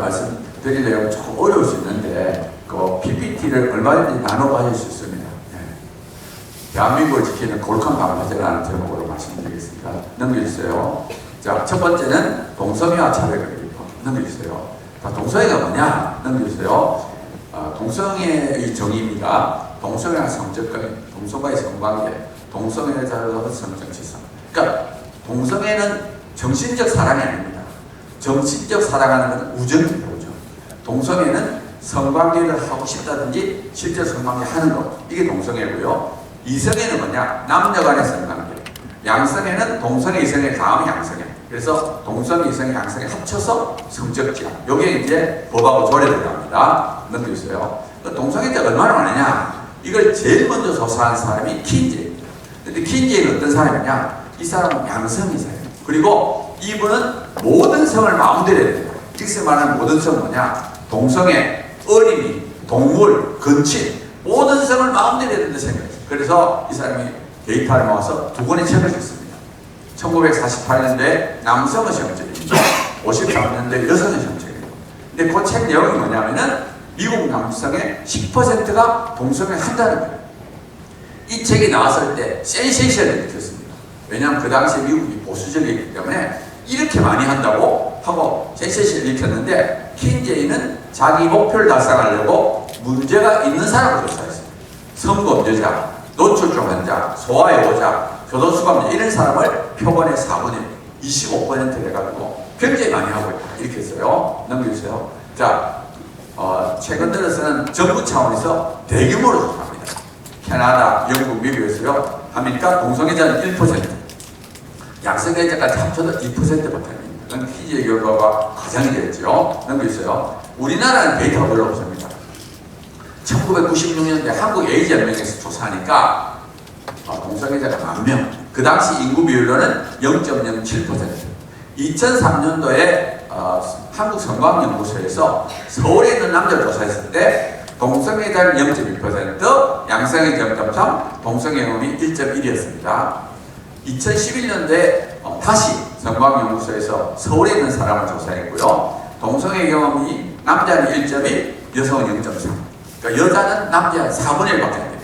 말씀드리려면 조금 어려울 수 있는데 그 PPT를 얼마든지 나눠 가질 수 있습니다. 대한민국을 지키는 거룩한 방파제라는 제목으로 말씀드리겠습니다. 넘겨주세요. 자, 첫 번째는 동성애와 차별금지. 넘겨주세요. 자, 동성애가 뭐냐? 넘겨주세요. 동성애의 정의입니다. 동성애와 성적인, 동성과의 성관계, 동성애를 자유로운 성정치성. 그러니까 동성애는 정신적 사랑이 아닙니다. 정신적 사랑하는 건 우정입니다. 우정. 동성애는 성관계를 하고 싶다든지 실제 성관계 하는 것. 이게 동성애고요. 이성애는 뭐냐? 남녀 간의 성관계. 양성애는 동성애, 이성애, 다음이 양성애. 그래서 동성애, 이성애, 양성애 합쳐서 성적지향. 요게 이제 법하고 조례 들어갑니다. 넘겨주세요. 동성애자가 얼마나 많으냐? 이걸 제일 먼저 조사한 사람이 킨제입니다. 근데 킨제는 어떤 사람이냐? 이 사람은 양성이세요. 그리고 이분은 모든 성을 마음대로 해야 됩니다. 여기서 말하는 모든 성은 뭐냐? 동성애, 어린이, 동물, 건친, 모든 성을 마음대로 해야 된다 생각했어요. 그래서 이 사람이 데이터를 모아서 두 권의 책을 썼습니다. 1948년도에 남성의 정책입니다. 53년도에 여성의 정책입니다. 근데 그 책 내용이 뭐냐면은 미국 남성의 10%가 동성애 한다는 거예요. 이 책이 나왔을 때 센세이션을 일으켰습니다. 왜냐하면 그 당시에 미국이 보수적이기 때문에 이렇게 많이 한다고 하고 센세이션을 일으켰는데 킨제이는 자기 목표를 달성하려고 문제가 있는 사람을 조사했습니다. 성범죄자, 노출증 환자, 소아애호자, 교도수감자 이런 사람을 표본의 4분의 25% 해가지고 굉장히 많이 하고 있다. 이렇게 했어요. 넘겨주세요. 자, 최근 들어서는 정부 차원에서 대규모로 조사합니다. 캐나다, 영국, 미국에서요. 하니까 동성애자는 1%, 양성애자까지 합쳐도 2%밖에 안 됩니다. 그건 피지의 결과가 가장이 되겠죠. 넘겨주세요. 우리나라는 데이터가 별로 없습니다. 1996년대 한국 에이즈 연맹에서 조사하니까 동성애자가 10,000명. 그 당시 인구 비율로는 0.07%. 2003년도에 한국성광연구소에서 서울에 있는 남자를 조사했을 때 동성애자는 0.1%, 양성애 0.3, 동성애 경험이 1.1이었습니다. 2011년도에 다시 성광연구소에서 서울에 있는 사람을 조사했고요. 동성애 경험이 남자는 1.1, 여성은 0.3. 그러니까 여자는 남자의 4분의 1밖에 안 됩니다.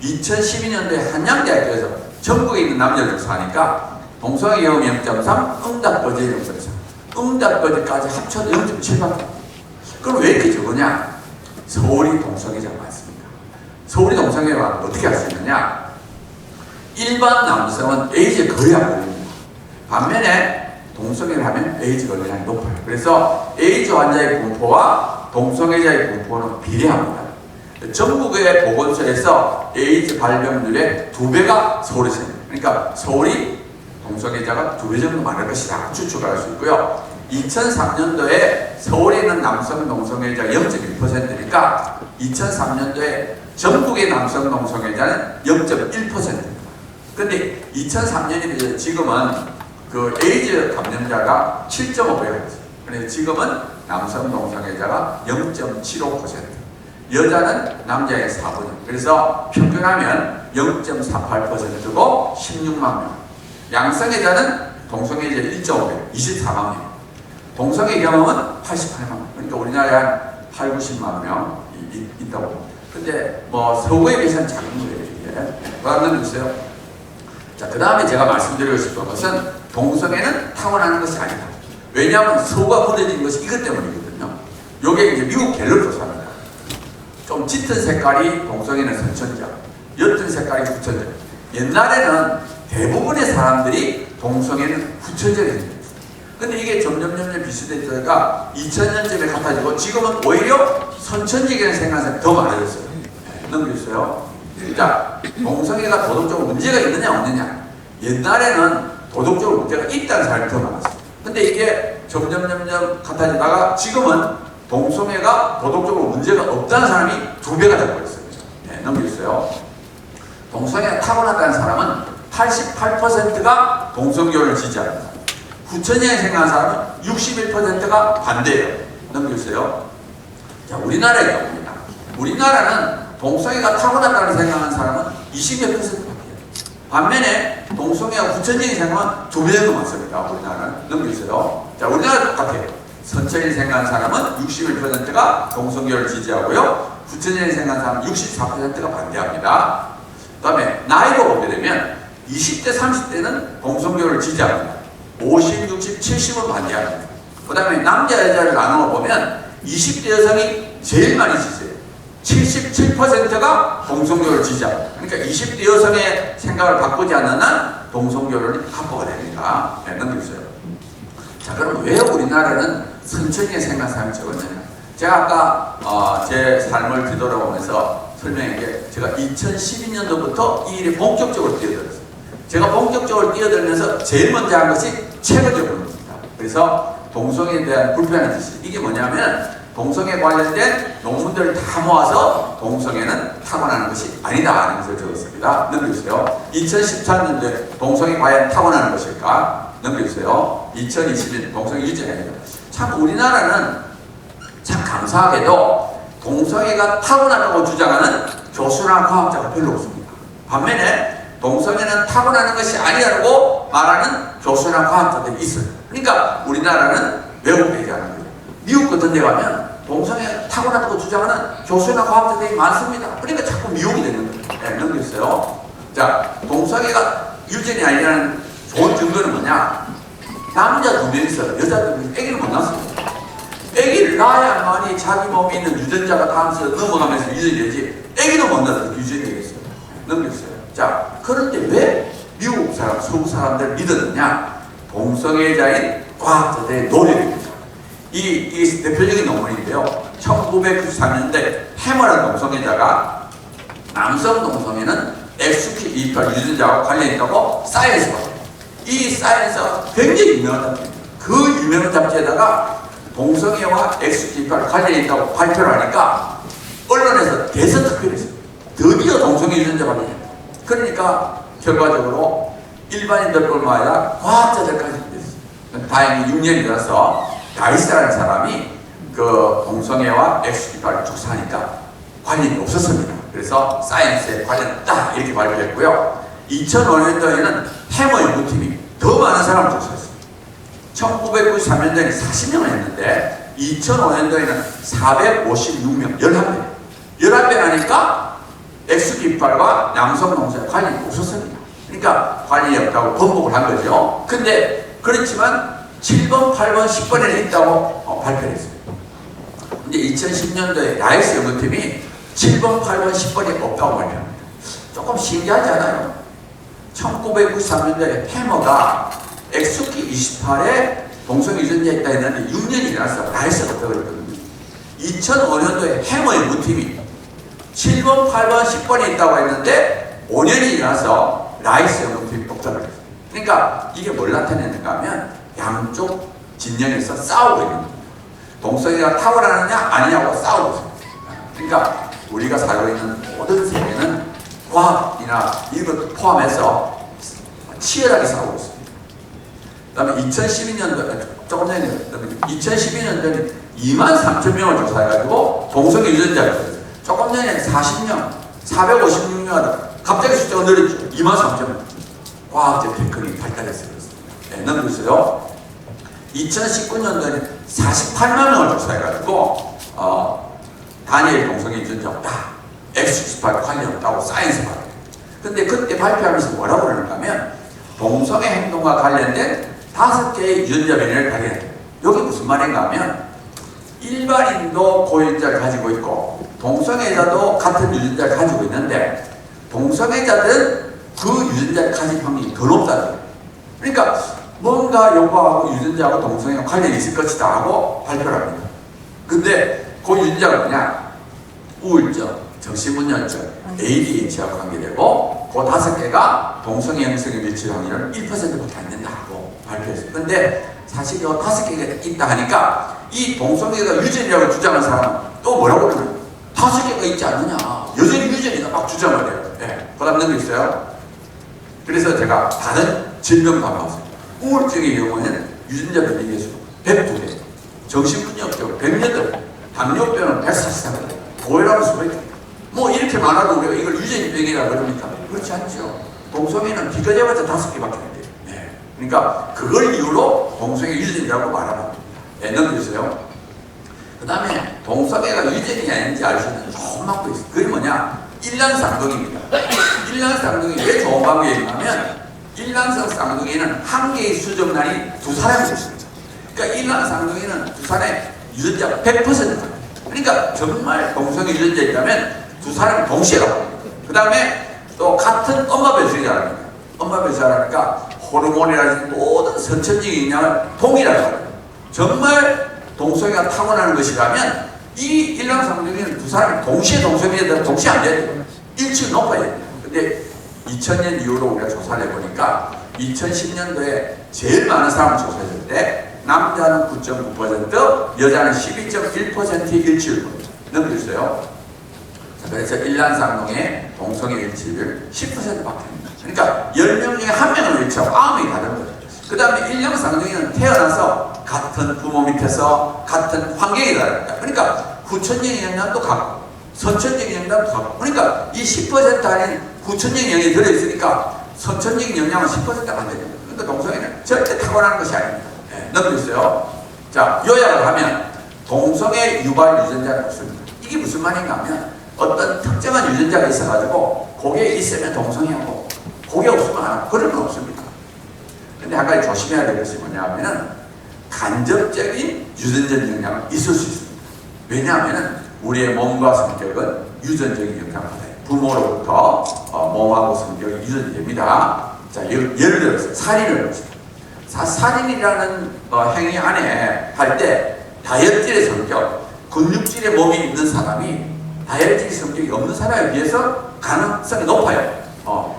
2012년도에 한양대학교에서 전국에 있는 남자를 조사하니까 동성애 경험이 0.3, 응답거지 0.3, 응답거지까지 합쳐도 0.7밖에. 그럼 왜 이렇게 적으냐? 서울이 동성애자가 많습니다. 서울이 동성애가 어떻게 할 수 있느냐? 일반 남성은 에이즈에 거의 안 걸립니다. 반면에 동성애를 하면 에이즈 걸리량이 높아요. 그래서 에이즈 환자의 분포와 동성애자의 분포는 비례합니다. 전국의 보건소에서 에이즈 발병률의 2배가 서울에 있습니다. 그러니까 서울이 동성애자가 2배 정도 많을 것이다 추측할 수 있고요. 2003년도에 서울에 있는 남성 동성애자 0.1%니까 2003년도에 전국의 남성 동성애자는 0.1%입니다. 근데 2003년이 돼서 지금은 그 에이즈 감염자가 7.5배가 됐어요. 그래서 지금은 남성 동성애자가 0.75%, 여자는 남자의 4분의 1. 그래서 평균하면 0.48%고 16만 명. 양성애자는 동성애자 1.5배, 24만 명. 동성애 경험은 88만 명. 그러니까 우리나라에 한 8, 90만 명 있다고. 근데 뭐 서구에 비해서는 작은 거예요. 이게. 그다음 주세요. 자, 그 다음에 제가 말씀드리고 싶은 것은 동성애는 타고나는 것이 아니다. 왜냐하면 서구가 무뎌진 것이 이것 때문이거든요. 요게 이제 미국 갤럽 조사입니다. 좀 짙은 색깔이 동성애는 선천적, 옅은 색깔이 후천적. 옛날에는 대부분의 사람들이 동성애는 후천적입니다. 근데 이게 점점 비슷해지다가 2000년쯤에 같아지고 지금은 오히려 선천적이라는 생각하는 사람이 더 많아졌어요. 넘겨주세요. 자, 동성애가 도덕적으로 문제가 있느냐 없느냐. 옛날에는 도덕적으로 문제가 있다는 사람이 더 많았어요. 근데 이게 점점 같아지다가 지금은 동성애가 도덕적으로 문제가 없다는 사람이 2배가 되고 있어요. 네, 넘겨주세요. 동성애가 타고났다는 사람은 88%가 동성교를 지지합니다. 후천적인 생각하는 사람은 61%가 반대예요. 넘겨주세요. 자, 우리나라의 경우입니다. 우리나라는 동성애가 타고났다는 생각하는 사람은 20몇 %밖에. 반면에 동성애와 후천적인 생각은 2배 정도 많습니다. 우리나라는. 넘겨주세요. 자, 우리나라 똑같아요. 선천이 생각하는 사람은 61%가 동성교를 지지하고요. 후천연이 생각하는 사람은 64%가 반대합니다. 그 다음에 나이로 보게 되면 20대, 30대는 동성교를 지지합니다. 50, 60, 70은 반대합니다. 그 다음에 남자, 여자를 나누어 보면 20대 여성이 제일 많이 지지해요. 77%가 동성교를 지지합니다. 그러니까 20대 여성의 생각을 바꾸지 않는 한 동성교를 확보가 됩니다. 네, 넘겨주세요. 자, 그럼 왜 우리나라는 선천의 생각 사람이 적었느냐? 제가 아까 제 삶을 뒤돌아보면서 설명한 게 제가 2012년도부터 이 일에 본격적으로 뛰어들었어요. 제가 본격적으로 뛰어들면서 제일 먼저 한 것이 책을 적는 겁니다. 그래서 동성애에 대한 불편한 짓이 이게 뭐냐면 동성애 관련된 논문들을 다 모아서 동성애는 타고나는 것이 아니다 하는 것을 적었습니다. 넘겨주세요. 2013년도에 동성애 과연 타고나는 것일까? 넘겨주세요. 2020년 동성애 유죄가 아니다. 참 우리나라는 참 감사하게도 동성애가 타고나는 주장하는 교수나 과학자가 별로 없습니다. 반면에 동성애는 타고나는 것이 아니라고 말하는 교수나 과학자들이 있어요. 그러니까 우리나라는 왜곡되지 않은 거예요. 미국 같은 데 가면 동성애 타고나는 거 주장하는 교수나 과학자들이 많습니다. 그러니까 자꾸 미혹이 되는 거예요. 네, 넘겼어요. 자, 동성애가 유전이 아니라는 좋은 증거는 뭐냐? 남자 2명이서 여자 2명이 아기를 못 낳습니다. 아기를 낳아야만이 자기 몸에 있는 유전자가 다음서 넘어가면서 유전이 되지 아기도 못 낳아서 유전이 되겠어요. 넘겼어요. 자, 그런데 왜 미국 사람, 서구 사람들 믿었느냐? 동성애자인 과학자들의 노력입니다. 이 대표적인 논문인데요. 1993년대 해머라는 동성애자가 남성 동성애는 XP28 유전자와 관련이 있다고 사이언스가 이 사이언스가 굉장히 유명한 잡지입니다. 그 유명한 잡지에다가 동성애와 XP28 관련이 있다고 발표를 하니까 언론에서 대서특필을 했어요. 드디어 동성애 유전자 관련이 그러니까 결과적으로 일반인들뿐만 아니라 과학자들까지 됐어요. 다행히 6년이 지나서 다이스라는 사람이 그 동성애와 XP28을 축소하니까 관련이 없었습니다. 그래서 사이언스에 관련 없다 이렇게 발표했고요. 2005년도에는 해머 연구팀이 더 많은 사람을 조사했습니다. 1993년도에는 40명을 했는데 2005년도에는 456명, 11배. 11배 하니까 XP28과 남성 동성애 관련이 없었습니다. 그러니까 관련이 없다고 번복을 한 거죠. 근데 그렇지만 7번, 8번, 10번에는 있다고 발표를 했습니다. 근데 2010년도에 라이스 연구팀이 7번, 8번, 10번이 없다고 발표합니다. 조금 신기하지 않아요? 1993년도에 해머가 XP28에 동성애 유전자에 있다 했는데 6년이 지나서 라이스가 없다고 그랬거든요. 2005년도에 해머 연구팀이 7번, 8번, 10번이 있다고 했는데 5년이 지나서 라이스 연구팀이 없다고 그랬어요. 그러니까 이게 뭘 나타내는가 하면 양쪽 진영에서 싸우고 있는 겁니다. 동성애가 타고나느냐 아니냐고 싸우고 있습니다. 그러니까 우리가 살고 있는 모든 세계는 과학이나 이것도 포함해서 치열하게 싸우고 있습니다. 그 다음에 2012년도, 조금 전에 2012년도에 23,000명을 조사해가지고 동성애 유전자가 있어요. 조금 전에 40명, 456명 하다 갑자기 숫자가 늘었죠. 23,000명. 과학적 테크닉이 발달했어요. 네, 넘겨주세요. 2019년도에 48만 명을 조사해가지고 다니엘 동성애 유전자 없다. X28 관련 없다고 사이언스 발표. 근데 그때 발표하면서 뭐라고 그러는가 하면 동성애 행동과 관련된 5개의 유전자 변이를 발견했다. 여기 무슨 말인가 하면 일반인도 그 유전자를 가지고 있고 동성애자도 같은 유전자를 가지고 있는데 동성애자들은 그 유전자를 가진 확률이 더 높다는. 그러니까 뭔가 요거하고 유전자하고 동성애가 관련이 있을 것이다 하고 발표를 합니다. 근데 그 유전자가 뭐냐? 우울증, 정신분열증, ADHD하고 관계되고 그 5개가 동성애 형성에 미칠 확률은 1%밖에 안 된다 하고 발표했어요. 근데 사실 이 5개가 있다 하니까 이 동성애가 유전이라고 주장하는 사람은 또 뭐라고 그러냐? 5개가 있지 않느냐? 여전히 유전이다 막 주장을 해요. 네. 그 다음 넘겨 있어요. 그래서 제가 다른 질병도 한번 봤어요. 우울증의 경우에는 유전자 변이 개수 102개, 정신분열증 108, 당뇨병은 143개, 고혈압은 수백 개. 뭐 이렇게 많아도 우리가 이걸 유전병이라 그럽니까? 그렇지 않죠. 동성애는 비교해봤자 5개밖에 안 돼요. 네. 그러니까 그걸 이유로 동성애 유전이라고 말합니다. 넘겨주세요. 그 다음에 동성애가 유전이 아닌지 알 수 있는 좋은 방법이 있어요. 그게 뭐냐? 일란쌍둥이입니다. 일란쌍둥이 왜 좋은 방법이냐면 일란성 쌍둥이는 한 개의 수정란이 두 사람이 있습니다. 그러니까 일란쌍둥이는 두 사람의 유전자가 100%입니다. 그러니까 정말 동성애 유전자 있다면 두 사람이 동시에 나옵니다. 그 다음에 또 같은 엄마 뱃속에 자랍니다. 엄마 뱃속에 자라니까 호르몬이라든지 모든 선천적인 영향을 동일하게 합니다. 정말 동성애가 타고나는 것이라면 이 일란쌍둥이는 두 사람이 동시에 동성애에 동시에 안 돼요. 일치율 높아야 돼요. 근데 2000년 이후로 우리가 조사를 해보니까 2010년도에 제일 많은 사람을 조사했을 때 남자는 9.9%, 여자는 12.1% 일치율 넘겼어요. 그래서 일란쌍둥이의 동성애 일치율 10%밖에 안 됩니다. 그러니까 10명 중에 1명은 일치하고 9명이 다른 거죠. 그 다음에 일란쌍둥이는 태어나서 같은 부모 밑에서 같은 환경이 다릅니다. 그러니까 후천적인 영향도 같고 선천적인 영향도 같고, 그러니까 이 10% 아닌 후천적인 영향이 들어있으니까 선천적인 영향은 10%가 안 됩니다. 그러니까 동성애는 절대 타고나는 것이 아닙니다. 네, 넘겼어요. 자, 요약을 하면 동성애 유발 유전자는 없습니다. 이게 무슨 말인가 하면 어떤 특정한 유전자가 있어가지고 거기에 있으면 동성애하고 거기에 없으면 안 하고 그런 건 없습니다. 근데 한 가지 조심해야 될 것이 뭐냐 하면은 간접적인 유전적 영향은 있을 수 있습니다. 왜냐하면 우리의 몸과 성격은 유전적인 영향을 받아요. 부모로부터 몸하고 성격이 유전됩니다. 자, 예를 들어서 살인을 합시다. 살인이라는 행위 안에 할 때 다혈질의 성격, 근육질의 몸이 있는 사람이 다혈질 성격이 없는 사람에 비해서 가능성이 높아요.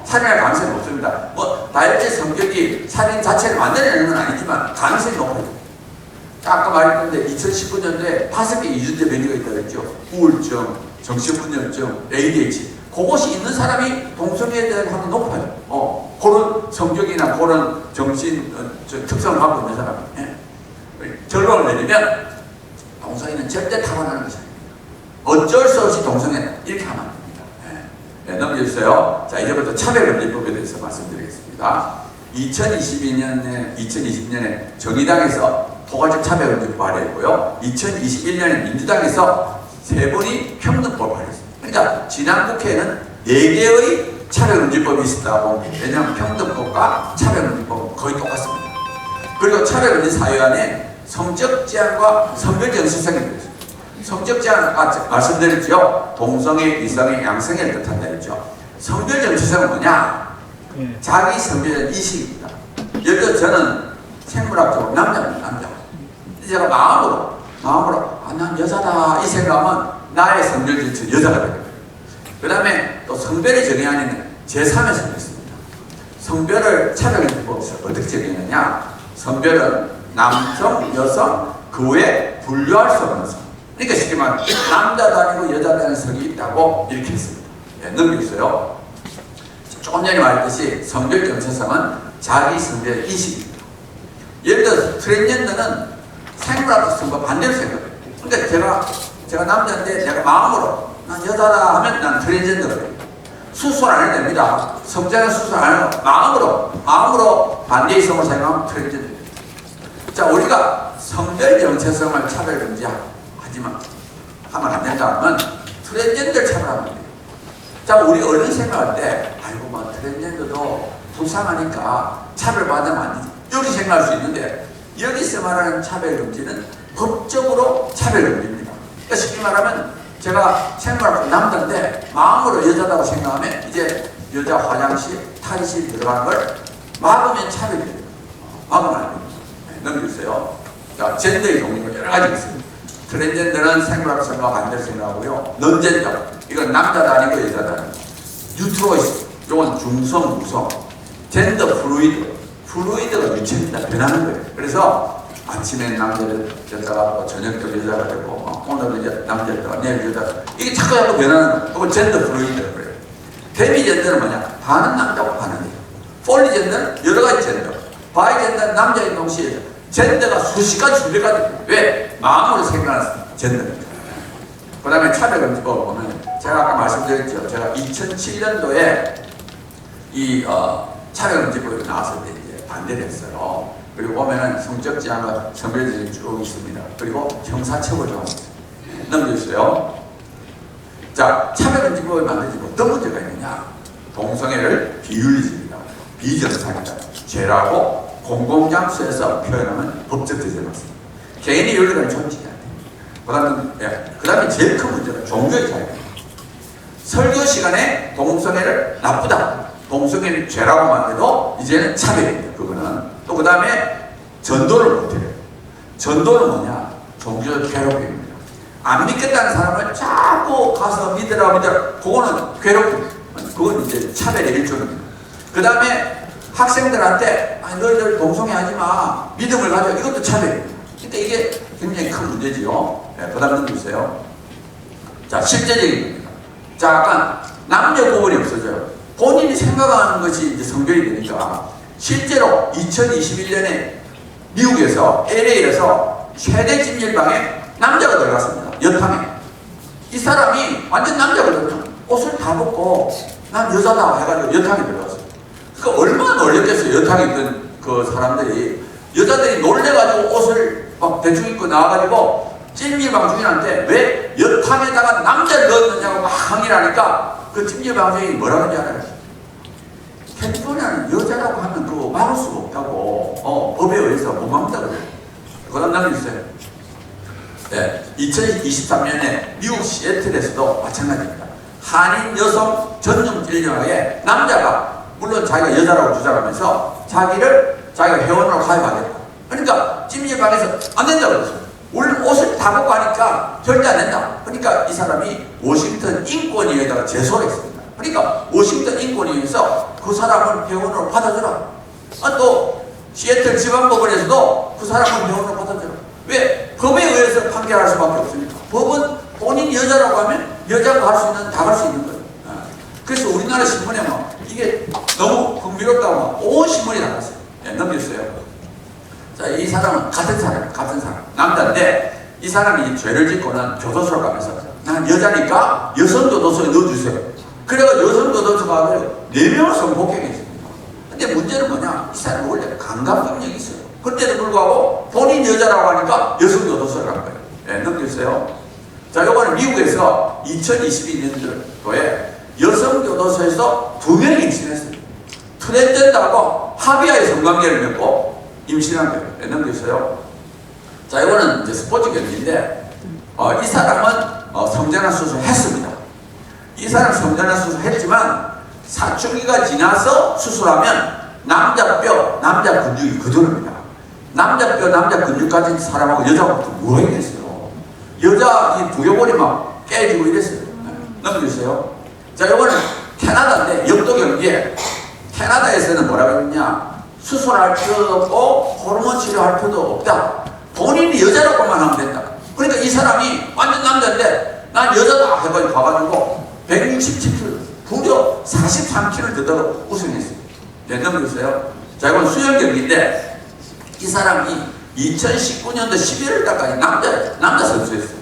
살인할 가능성이 높습니다. 다혈질 성격이 살인 자체를 만들어내는 건 아니지만 가능성이 높아요. 아까 말했는데 2019년도에 5개 유전자 변이가 있다고 했죠. 우울증, 정신분열증, ADHD. 그것이 있는 사람이 동성애에 대한 확률이 높아요. 그런 성격이나 그런 정신 특성을 갖고 있는 사람. 예. 결론을 내리면 동성애는 절대 타고나는 것이 아닙니다. 어쩔 수 없이 동성애는 이렇게 하면 안 됩니다. 예. 네, 넘겨주세요. 자, 이제부터 차별금지법에 대해서 말씀드리겠습니다. 2020년에 정의당에서 포괄적 차별금지법 발의했고요. 2021년에 민주당에서 3번이 평등법 발의했습니다. 그러니까 지난 국회에는 4개의 차별금지법이 있었다고 봅니다. 왜냐하면 평등법과 차별금지법은 거의 똑같습니다. 그리고 차별금지사유안에 성적 제한과 성별 정체성이 있습니다. 성적 제한은 말씀드렸죠. 동성애, 이성애, 양성애를 뜻한다 했죠. 성별 정체성은 뭐냐? 자기 성별 이식입니다. 예를 들어 저는 생물학적으로 남자입니다. 남자. 제가 마음으로 난 여자다 이 생각하면 나의 성별 정체 여자가 됩니다. 그 다음에 또 성별을 정의하는 제3의 성별이 있습니다. 성별을 차별금지법에서 어떻게 정의하느냐? 성별은 남성, 여성, 그 외에 분류할 수 없는 성. 그러니까 쉽게 말하면 남자도 아니고 여자도 아닌 성이 있다고 이렇게 했습니다. 예, 넘기세요. 조금 전에 말했듯이 성별 정체성은 자기 성별 인식입니다. 예를 들어서 트랜스젠더는 생물학적 성과 반대로 생각해요. 그러니까 제가 남자인데 내가 마음으로 난 여자다 하면 난 트랜스젠더가 됩니다. 수술 안 해도 됩니다. 성장의 수술 안 해도 마음으로 반대의 성을 생각하면 트랜스젠더입니다. 자, 우리가 성별 정체성을 차별금지하지만 하면 안 된다면 트랜스젠더를 차별하면 돼요. 자, 우리 어른 생각할 때 아이고 뭐 트랜스젠더도 불쌍하니까 차별받으면 안 되지 이렇게 생각할 수 있는데 여기서 말하는 차별금지는 법적으로 차별금지입니다. 그러니까 쉽게 말하면 제가 생각할 남자인데 마음으로 여자다고 생각하면 이제 여자 화장실, 탈의실 들어가는 걸 막으면 차별입니다. 막으면 안 됩니다. 네, 넘겨주세요. 자, 젠더의 종류가 여러 가지 있습니다. 트랜스젠더는 생물학성과 반대로 생각하고요. 넌젠더, 이건 남자도 아니고 여자도 아니고. 뉴트로이스, 이건 중성, 무성. 젠더 플루이드가 유체입니다. 변하는 거예요. 그래서 아침엔 남자였다가 저녁도 여자가 되고 오늘은 이제 남자였다가 내일 여자가 이게 자꾸 변하는 거예요. 그걸 젠더 플루이드라고 그래요. 데미젠더는 뭐냐? 반은 남자고 반은 여자. 폴리젠더는 여러 가지 젠더. 바이젠더는 남자인 동시에 젠더가 수십 가지 준비가 됩니다. 왜? 마음으로 생각하는 젠더입니다. 그 다음에 차별금지법을 보면 제가 아까 말씀드렸죠. 제가 2007년도에 이 차별금지법이 나왔을 때 이제 반대를 했어요. 그리고 보면은 성적 지향과 성별들이 쭉 있습니다. 그리고 형사처벌도 넘겨주세요. 자, 차별금지법을 만들지 어떤 문제가 있느냐? 동성애를 비윤리적이다, 비정상이다, 죄라고 공공장소에서 표현하면 법적 제재를 받습니다. 개인의 윤리가 존중해야 돼. 그 다음에 제일 큰 문제는 종교의 자유입니다. 설교 시간에 동성애를 나쁘다, 동성애를 죄라고만 해도 이제는 차별입니다. 그거는. 또 그 다음에 전도를 못해요. 전도는 뭐냐? 종교 괴롭힘입니다. 안 믿겠다는 사람을 자꾸 가서 믿으라. 그거는 괴롭힘. 그건 이제 차별의 일종입니다. 그 다음에 학생들한테 너희들 동성애 하지 마, 믿음을 가져. 이것도 차별입니다. 그러니까 이게 굉장히 큰 문제지요. 그 다음 넘겨주세요. 자, 실제적인 겁니다. 자, 아까 남녀 구분이 없어져요. 본인이 생각하는 것이 이제 성별이 되니까 실제로 2021년에 미국에서 LA에서 최대 찜질방에 남자가 들어갔습니다. 여탕에. 이 사람이 완전 남자거든요. 옷을 다 벗고 난 여자다 해가지고 여탕에 들어갔어요. 그러니까 얼마나 놀랬겠어요. 여탕에 있던 그 사람들이. 여자들이 놀래가지고 옷을 막 대충 입고 나와가지고 찜질방 주인한테 왜 여탕에다가 남자를 넣었느냐고 막 항의를 하니까 그 찜질방 주인이 뭐라고 하는지 알아요? 캘리포니아는 여자라고 하면 그거 막을 수가 없다고 법에 의해서 못 막는다고 그래요. 그 다음 남겨주세요. 네, 2023년에 미국 시애틀에서도 마찬가지입니다. 한인 여성 전용 찜질방에 남자가 물론 자기가 여자라고 주장하면서 자기가 회원으로 가입하겠다. 그러니까 찜질방에서 안 된다고 그랬어요. 옷을 다 벗고 하니까 절대 안 된다. 그러니까 이 사람이 워싱턴 인권위에다가 제소를 했습니다. 그러니까 워싱턴 인권위에서 그 사람을 회원으로 받아주라. 또 시애틀 지방법원에서도 그 사람을 회원으로 받아주라. 왜? 법에 의해서 판결할 수밖에 없으니까. 법은 본인이 여자라고 하면 여자가 할 수 있는 다 할 수 있는 거예요. 그래서 우리나라 신문에 이게 너무 흥미롭다고 온 신문이 나갔어요. 넘겼어요. 자, 이 사람은 같은 사람, 남자인데 이 사람이 죄를 짓고는 교도소를 가면서 난 여자니까 여성교도소에 넣어주세요. 그래서 여성교도소가 4명을 성폭행했습니다. 근데 문제는 뭐냐? 이 사람은 원래 강간법령이 있어요. 그때도 불구하고 본인 여자라고 하니까 여성교도소를 간 거예요. 네, 넘겼어요. 자, 요거는 미국에서 2022년도에 여성교도소에서 2명이 임신했어요. 트랜스젠더하고 합의하에 성관계를 맺고 임신한 거예요. 네, 넘겼어요. 자, 이거는 이제 스포츠 경기인데, 이 사람은 성전환 수술을 했습니다. 이 사람 성전환 수술을 했지만, 사춘기가 지나서 수술하면 남자 뼈, 남자 근육이 그대로입니다. 남자 뼈, 남자 근육 가진 사람하고 여자하고 뭐가 있겠어요? 여자 이 부여골이 막 깨지고 이랬어요. 넘겨주세요. 자, 이거는 캐나다인데, 역도 경기에, 캐나다에서는 뭐라고 했냐? 수술할 필요도 없고, 호르몬 치료할 필요도 없다. 본인이 여자라고만 하면 된다. 그러니까 이 사람이 완전 남자인데, 난 여자다 해가지고 가가지고, 167kg, 무려 43kg를 더더러 우승했어요. 네, 넘겨주세요. 자, 이건 수영 경기인데, 이 사람이 2019년도 11월달까지 남자 선수였어요.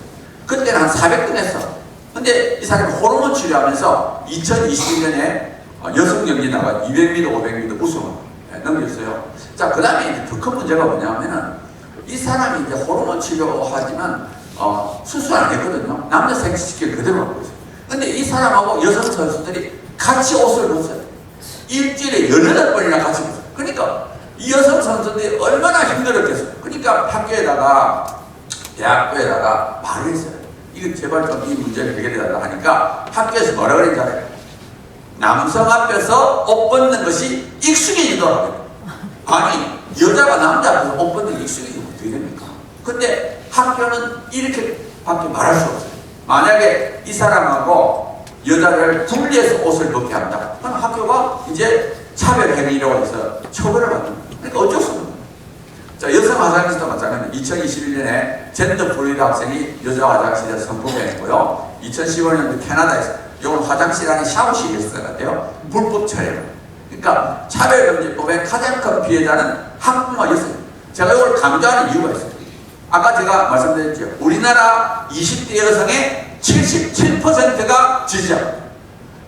그때는 한 400등 했어. 근데 이 사람이 호르몬 치료하면서 2021년에 여성 경기 나가 200m, 500m 우승을 넘겼어요. 자, 그 다음에 더 큰 문제가 뭐냐면은 이 사람이 이제 호르몬 치료하지만 수술 안 했거든요. 남자 생식기를 그대로 갖고 있어요. 근데 이 사람하고 여성 선수들이 같이 옷을 벗어요. 일주일에 18번이나 같이 벗어요. 그러니까 이 여성 선수들이 얼마나 힘들었겠어요. 그러니까 학교에다가 대학교에다가 말을 했어요. 이거 제발 좀 이 문제를 해결해달라 하니까 학교에서 뭐라 그랬는지 알아요? 남성 앞에서 옷 벗는 것이 익숙해지더라고요. 아니, 여자가 남자 앞에서 옷 벗는 게 익숙해지면 어떻게 됩니까? 근데 학교는 이렇게밖에 말할 수 없어요. 만약에 이 사람하고 여자를 분리해서 옷을 벗게 한다. 그럼 학교가 이제 차별 행위라고 해서 처벌을 받는 거예요. 그러니까 어쩔 수 없는 거예요. 자, 여성 화장실도 마찬가지입니다. 2021년에 젠더 플루이드 학생이 여자 화장실에서 성폭행했고요. 2015년도 캐나다에서 이건 화장실 안에 샤워실이 있어야 불법 촬영. 그러니까 차별금지법의 가장 큰 피해자는 학부모 여성입니다. 제가 이걸 강조하는 이유가 있어요. 아까 제가 말씀드렸죠. 우리나라 20대 여성의 77%가 지지합니다.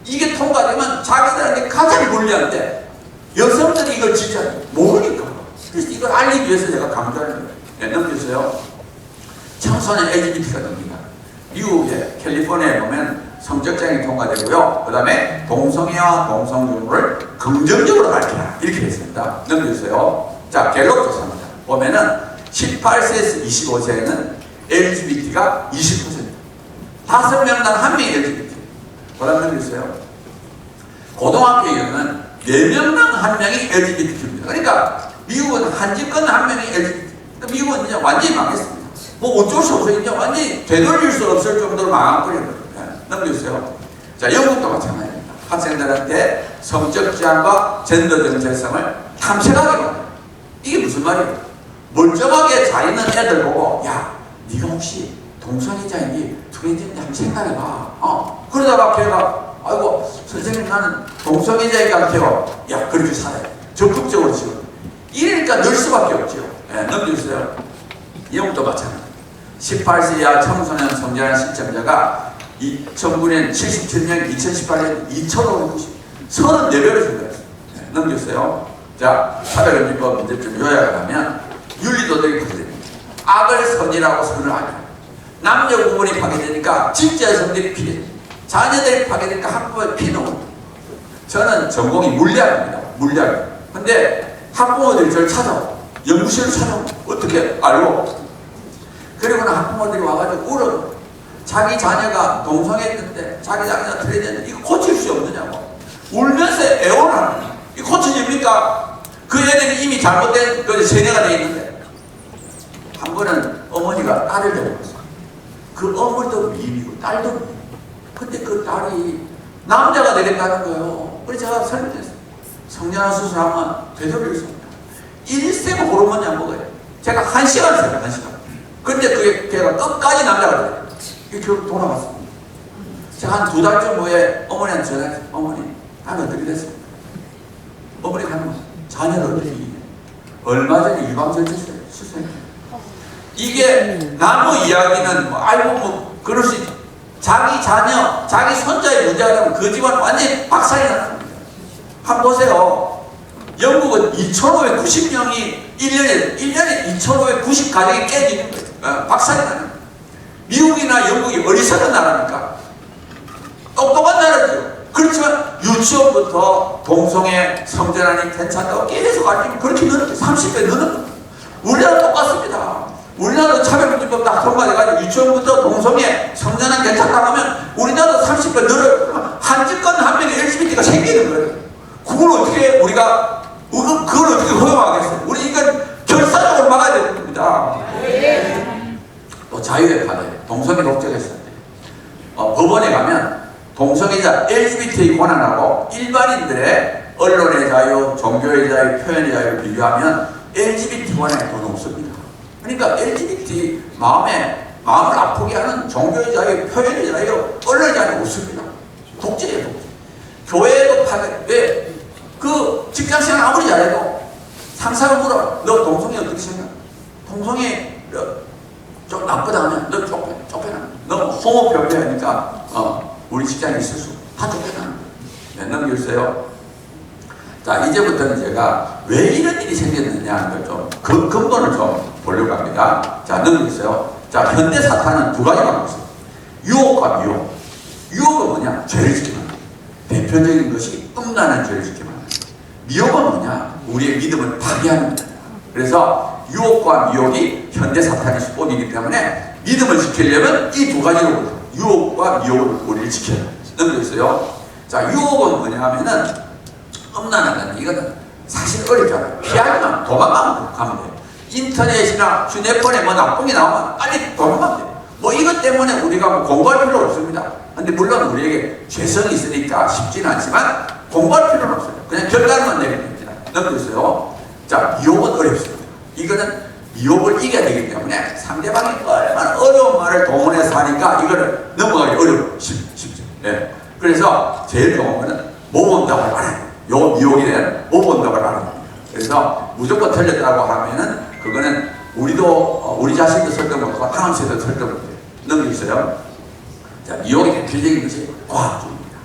이게 통과되면 자기들한테 가장 불리한데 여성들이 이걸 지지하지 모르니까. 그래서 이걸 알리기 위해서 제가 강조하는 거예요. 네, 넘겼어요. 청소년 LGBT가 됩니다. 미국의 캘리포니아에 보면 성적장이 통과되고요. 그 다음에 동성애와 동성애를 긍정적으로 밝혀라. 이렇게 했습니다. 넘겨주세요. 자, 갤럽 조사입니다. 보면은 18세에서 25세에는 LGBT가 20%. 5명당 1명이 LGBT. 그 다음 넘겨주세요. 고등학교의 경우는 4명당 1명이 LGBT입니다. 그러니까 미국은 한 집권 1명이 LGBT. 미국은 이제 완전히 망했습니다. 뭐 어쩔 수 없어요. 이제 완전히 되돌릴 수 없을 정도로 망한거리거든요. 넘겨주세요. 자, 영국도 마찬가지입니다. 학생들한테 성적 지향과 젠더 정체성을 탐색하게 만들어요. 이게 무슨 말이에요? 멀쩡하게 잘 있는 애들 보고, 야, 네가 혹시 동성애자인지 트랜스인지 한번 생각해봐. 그러다가 걔가, 아이고 선생님 나는 동성애자인 것 같아요. 야, 그렇게 살아요. 적극적으로 지금. 이러니까 늘 수밖에 없죠. 네, 넘겨주세요. 영국도 마찬가지. 18세 이하 청소년 성장한 시점자가 2009년 77년, 2018년 2,590, 34배로 증가했어요. 네, 넘겼어요. 자, 차별금지법 문제점 요약을 하면 윤리도덕이 파괴됩니다. 악을 선이라고 선을 안 해요. 남녀 구분이 파괴되니까 진짜 성들이 피해요. 자녀들이 파괴되니까 학부모의 피해는. 저는 전공이 물리학입니다. 물리학. 근데 학부모들이 저를 찾아와요. 연구실을 찾아오면 어떻게 알고? 그리고는 학부모들이 와가지고 울어요. 자기 자녀가 동성애했는데 자기 자녀가 트랜스인데 이거 고칠 수 없느냐고 울면서 애원하는 거예요. 이거 고쳐집니까? 그 애들이 이미 잘못된 그 세뇌가 돼 있는데. 한 번은 어머니가 딸을 데려왔어요. 그 어머니도 미인이고 딸도 미인이고. 근데 그 딸이 남자가 되겠다는 거예요. 그래서 제가 설명했어요. 성년화 수술하면 되돌릴 수 없다. 일생 호르몬 약 먹어요. 제가 1시간을 써요. 1시간. 근데 그게 걔가 끝까지 남자가 돼요. 이게 결국 돌아갔습니다. 제가 한 2달쯤 후에 어머니한테 전화했어요. 어머니, 난 어떻게 됐습니까? 어머니가 하는 거예요. 자녀를 어떻게 이기냐. 얼마 전에 유방절제술 수술했어요. 이게 나무 이야기는 뭐 알고 뭐 그럴 수 있죠. 자기 자녀, 자기 손자의 문제가 되면 그 집안 완전히 박살이 나는 겁니다. 한번 보세요. 영국은 2,590명이 1년에 2,590 가정이 깨지는 거예요. 박살이 나는 거예요. 미국이나 영국이 어리석은 나라니까. 똑똑한 나라죠. 그렇지만 유치원부터 동성애 성전환이 괜찮다고 계속 알리면 그렇게 늘어요. 30배 늘어요. 우리나라 똑같습니다. 우리나라도 차별금지법 딱 통과돼가지고 유치원부터 동성애 성전환 괜찮다고 하면 우리나라도 30배 늘어요. 한 집권 1명의 LGBT가 생기는 거예요. 그걸 어떻게 우리가 그걸 어떻게 허용하겠어요? 우리 이건 결사적으로 막아야 되는 겁니다. 또 자유의 파괴, 동성애 독재했을 때 법원에 가면 동성애자 LGBT 권한하고 일반인들의 언론의 자유, 종교의 자유, 표현의 자유를 비교하면 LGBT 권한이 더 높습니다. 그러니까 LGBT 마음을 아프게 하는 종교의 자유, 표현의 자유, 언론의 자유 없습니다. 독재예요, 독재. 교회도 파괴. 왜? 그 직장생활 아무리 잘해도 상사가 물어. 너 동성애 어떻게 생각해? 동성애 좀 나쁘다 하면 너 쫓겨나. 너 호모 변비하니까 우리 직장에 있을 수 다 쫓겨나는 거예요. 넘겨주세요. 자, 이제부터는 제가 왜 이런 일이 생겼느냐 하는 걸 좀 근본을 좀 보려고 합니다. 자, 넘겨주세요. 자, 현대 사탄은 두 가지 방법이 있어요. 유혹과 미혹. 유혹은 뭐냐? 죄를 짓게 만든다. 대표적인 것이 음란한 죄를 짓게 만든다. 미혹은 뭐냐? 우리의 믿음을 파괴하는 겁니다. 그래서 유혹과 미혹이 현대 사탄의 수법이기 때문에 믿음을 지키려면 이 두 가지로부터 유혹과 미혹을 우리를 지켜야 합니다. 넘겨주세요. 자, 유혹은 뭐냐 하면은 음란하다는 이거는 사실 어렵잖아요. 피하면 도망가면 돼요. 인터넷이나 휴대폰에 뭐 나쁜 게 나오면 빨리 도망가면 돼요. 뭐 이것 때문에 우리가 뭐 공부할 필요 없습니다. 근데 물론 우리에게 죄성이 있으니까 쉽지는 않지만 공부할 필요는 없어요. 그냥 결단만 내리면 됩니다. 넘겨주세요. 자, 미혹은 어렵습니다. 이거는 미혹을 이겨야 되기 때문에 상대방이 얼마나 어려운 말을 동원해서 하니까 이거를 넘어가기 어려워요. 쉽죠. 네. 그래서 제일 좋은 거는 모범답을 말해요. 요 미혹에 대한 모범답을 하는 겁니다. 그래서 무조건 틀렸다고 하면은 그거는 우리도 우리 자신도 설득 못하고 다음 세대도 설득 못해요. 넘겨주세요. 자, 미혹의 대표적인 것이 과학입니다.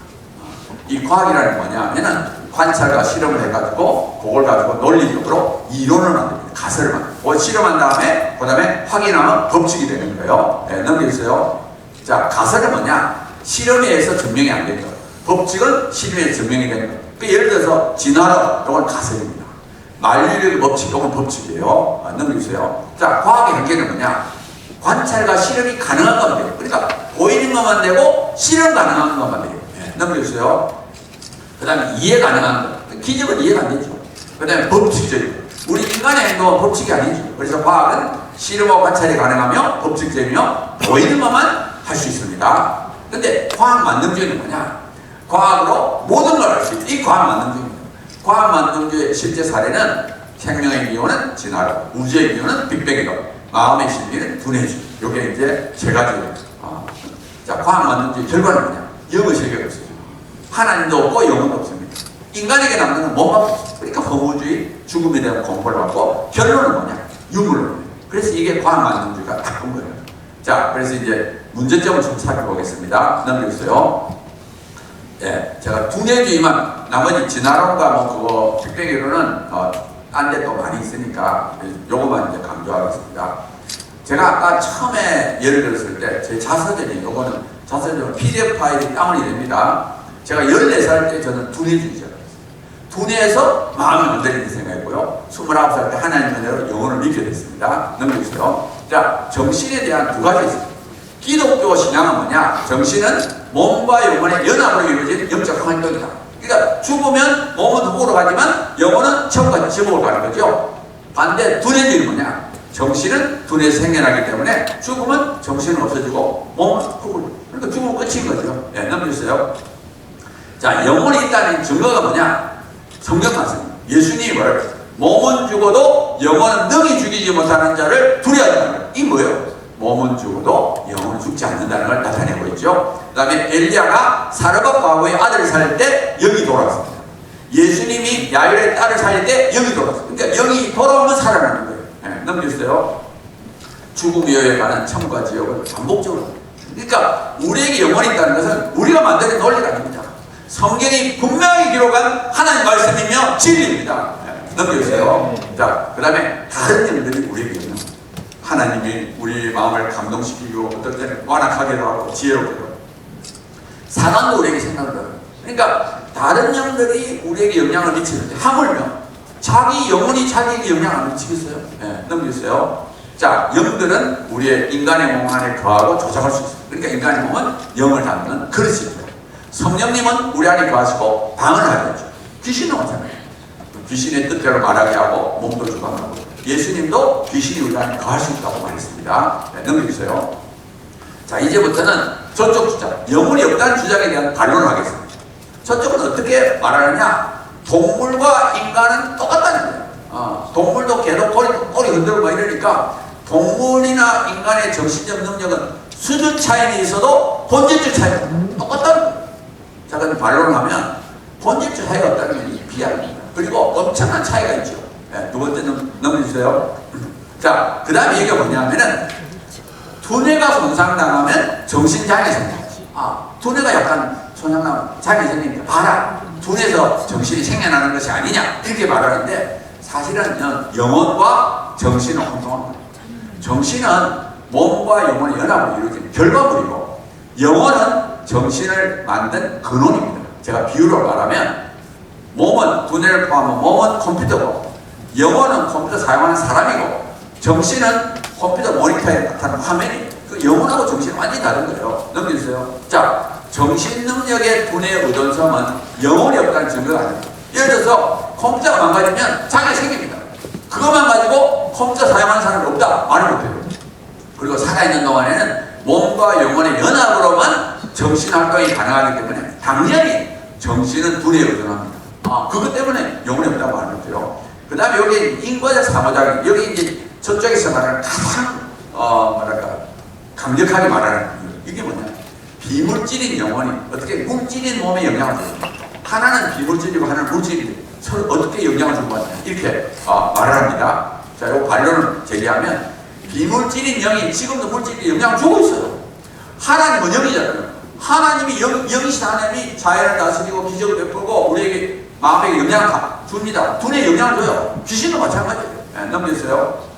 이 과학이라는 뭐냐 하면은 관찰과 실험을 해가지고 그걸 가지고 논리적으로 이론을 만듭니다. 가설을 실험한 다음에 그 다음에 확인하면 법칙이 되는 거예요. 네, 넘겨주세요. 자, 가설은 뭐냐? 실험에 의해서 증명이 안 되죠. 법칙은 실험에 증명이 되는 거예요. 예를 들어서 진화론, 이건 가설입니다. 만유인력의 법칙, 이건 법칙이에요. 넘겨주세요. 자, 과학의 한계는 뭐냐? 관찰과 실험이 가능한 것만 돼요. 그러니까 보이는 것만 되고 실험 가능한 것만 돼요. 네, 넘겨주세요. 그 다음에 이해 가능한 것. 기적은 이해가 안 되죠. 그 다음에 법칙적이고. 우리 인간의 행동은 법칙이 아니죠. 그래서 과학은 실험과 관찰이 가능하며 법칙적이며 보이는 것만 할 수 있습니다. 근데 과학 만능주의는 뭐냐? 과학으로 모든 걸 알 수 있다. 이 과학 만능주의입니다. 과학 만능주의의 실제 사례는 생명의 기원은 진화론, 우주의 기원은 빅뱅이론, 마음의 신비는 두뇌주의. 이게 이제 세 가지예요. 자, 과학 만능주의 결과는 뭐냐? 영의 세계가 없어요. 하나님도 없고 영혼도 없습니다. 인간에게 남는 건 뭐가 없어요. 그러니까 허무주의, 죽음에 대한 공포를 받고 결론은 뭐냐? 유물론. 그래서 이게 과학 만능주의가 나쁜 거예요. 자, 그래서 이제 문제점을 좀 살펴보겠습니다. 넘겨주세요. 예, 제가 두뇌주의만, 나머지 진화론과 뭐 그거 빅뱅이론은 딴 데 또 많이 있으니까 요거만 이제 강조하겠습니다. 제가 아까 처음에 예를 들었을 때 제 자서전이, 요거는 자서전 PDF 파일이 다운이 됩니다. 제가 14살 때 저는 두뇌주의자였어요. 두뇌에서 마음이 만들어지는 생각이고요. 29살 때 하나님 은혜로 영혼을 믿게 됐습니다. 넘겨주세요. 자, 정신에 대한 두 가지 있습니다. 기독교 신앙은 뭐냐? 정신은 몸과 영혼의 연합으로 이루어진 영적 활동이다. 그러니까 죽으면 몸은 흙으로 가지만 영혼은 천국과 지옥으로 가는 거죠. 반대 두뇌주의는 뭐냐? 정신은 두뇌에서 생겨나기 때문에 죽으면 정신은 없어지고 몸은 흙으로. 그러니까 죽으면 끝인 거죠. 네, 넘겨주세요. 자, 영혼이 있다는 증거가 뭐냐? 성경 말씀입니다. 예수님이 말해요. 몸은 죽어도 영혼은 능히 죽이지 못하는 자를 두려워한다는 거예요. 이 뭐예요? 몸은 죽어도 영혼은 죽지 않는다는 걸 나타내고 있죠. 그 다음에 엘리야가 사르밧 과부의 아들을 살릴 때 영이 돌아왔습니다. 예수님이 야일의 딸을 살릴 때 영이 돌아왔습니다. 그러니까 영이 돌아오면 살아나는 거예요. 네, 넘겨주세요. 죽음 이후에 가는 천국과 지옥은 반복적으로. 그러니까 우리에게 영혼이 있다는 것은 우리가 만드는 논리가 아닙니다. 성경이 분명히 기록한 하나님 말씀이며 진리입니다. 네, 넘겨주세요. 자, 그 다음에 다른 영들이 우리에게 있는 하나님이 우리 마음을 감동시키고 어떨 때는 완악하게도 하고 지혜롭게도 사단도 우리에게 생각을 해요. 그러니까 다른 영들이 우리에게 영향을 미치는데 하물며 자기 영혼이 자기에게 영향을 안 미치겠어요? 네, 넘겨주세요. 자, 영들은 우리의 인간의 몸 안에 거하고 조작할 수 있어요. 그러니까 인간의 몸은 영을 담는 그릇입니다. 성령님은 우리 안에 거하시고 방을 하겠죠. 귀신은 마찬가지예요. 귀신의 뜻대로 말하게 하고 몸도 주관하고 예수님도 귀신이 우리 안에 거할 수 있다고 말했습니다. 네, 넘겨주세요. 자, 이제부터는 저쪽 주장, 영혼이 없다는 주장에 대한 반론을 하겠습니다. 저쪽은 어떻게 말하느냐? 동물과 인간은 똑같다는 거예요. 동물도 개도 꼬리 흔들고 막 이러니까 동물이나 인간의 정신적 능력은 수준 차이는 있어도 본질적 차이가 똑같다는 거예요. 자, 그럼 반론을 하면 본질적 차이가 없다는 게 비하입니다. 그리고 엄청난 차이가 있죠. 네, 두 번째는 넘겨주세요. 자, 그 다음에 얘기가 뭐냐면은 두뇌가 손상당하면 정신장애 생겨요. 두뇌가 약간 장애 생기니까 봐라, 두뇌에서 정신이 생겨나는 것이 아니냐 이렇게 말하는데 사실은 영혼과 정신은 혼동합니다. 정신은 몸과 영혼의 연합으로 이루어진 결과물이고 영혼은 정신을 만든 근원입니다. 제가 비유로 말하면 몸은 두뇌를 포함한 몸은 컴퓨터고 영혼은 컴퓨터 사용하는 사람이고 정신은 컴퓨터 모니터에 나타나는 화면이 그 영혼하고 정신은 완전히 다른 거예요. 넘겨주세요. 자, 정신 능력의 두뇌의 의존성은 영혼이 없다는 증거가 아닙니다. 예를 들어서 컴퓨터가 망가지면 장애 생깁니다. 그것만 가지고 컴퓨터 사용하는 사람이 없다 말을 못해요. 그리고 살아있는 동안에는 몸과 영혼의 연합으로만 정신 활동이 가능하기 때문에 당연히 정신은 두뇌에 의존합니다. 그것 때문에 영혼이 없다고 말을 못해요. 그 다음에 여기 인과적 사모작용, 여기 이제 저쪽에서 말하는 가장 강력하게 말하는 이게 뭐냐? 비물질인 영혼이 어떻게 물질인 몸에 영향을 줍니다. 하나는 비물질이고 하나는 물질인데 서로 어떻게 영향을 주고 있냐 이렇게 말을 합니다. 자, 이 반론을 제기하면 비물질인 영이 지금도 물질이 영향을 주고 있어요. 하나님은 영이잖아요. 하나님이 영이신 하나님이 자연을 다스리고 기적을 베풀고 우리에게 마음에게 영향을 줍니다. 두뇌에 영향을 줘요. 귀신도 마찬가지예요. 넘겼어요.